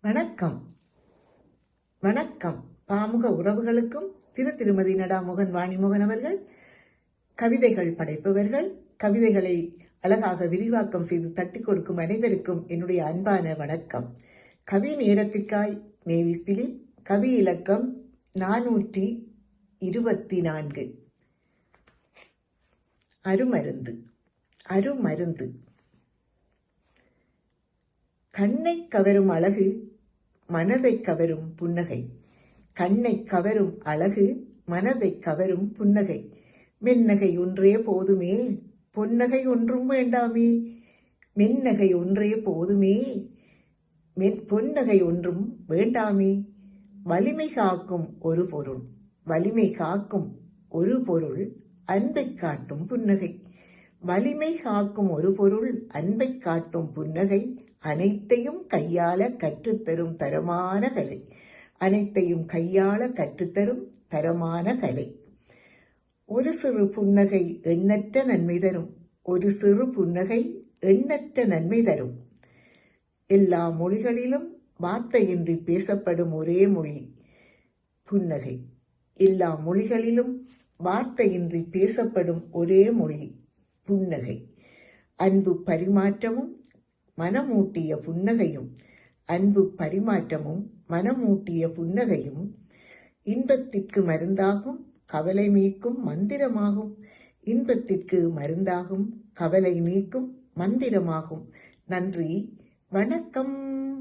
வணக்கம் வணக்கம். பாமுக உறவுகளுக்கும் திருமதி நடாமோகன் வாணிமோகன் அவர்கள் கவிதைகள் படைப்பவர்கள். கவிதைகளை அழகாக விரிவாக்கம் செய்து தட்டி கொடுக்கும் அனைவருக்கும் என்னுடைய அன்பான வணக்கம். கவி நேரத்திற்காய் மேவிஸ் பிலிப். கவி இலக்கம் 424. அருமருந்து. அருமருந்து. கண்ணை கவரும் அழகு, மனதை கவரும் புன்னகை. கண்ணை கவரும் அழகு, மனதை கவரும் புன்னகை. மென்னகை ஒன்றே போதுமே, பொன்னகை ஒன்றும் வேண்டாமே. மென்னகை ஒன்றே போதுமே, பொன்னகை ஒன்றும் வேண்டாமே. வலிமை காக்கும் ஒரு பொருள், வலிமை காக்கும் ஒரு பொருள், அன்பை காட்டும் புன்னகை. வலிமை காக்கும் ஒரு பொருள், அன்பை காட்டும் புன்னகை. அனைத்தையும் கையாள கற்றுத்தரும் தரமான கலை. அனைத்தையும் கையாள கற்றுத்தரும் தரமான கலை. ஒரு சிறு புன்னகை எண்ணற்ற நன்மை தரும். ஒரு சிறு புன்னகை எண்ணற்ற நன்மை தரும். எல்லா மொழிகளிலும் வார்த்தையின்றி பேசப்படும் ஒரே மொழி புன்னகை. எல்லா மொழிகளிலும் வார்த்தையின்றி பேசப்படும் ஒரே மொழி புன்னகை. அன்பு பரிமாற்றமும் மனமூட்டிய புன்னகையும், அன்பு பரிமாற்றமும் மனமூட்டிய புன்னகையும் இன்பத்திற்கு மருந்தாகும், கவலை நீக்கும் மந்திரமாகும். இன்பத்திற்கு மருந்தாகும், கவலை நீக்கும் மந்திரமாகும். நன்றி, வணக்கம்.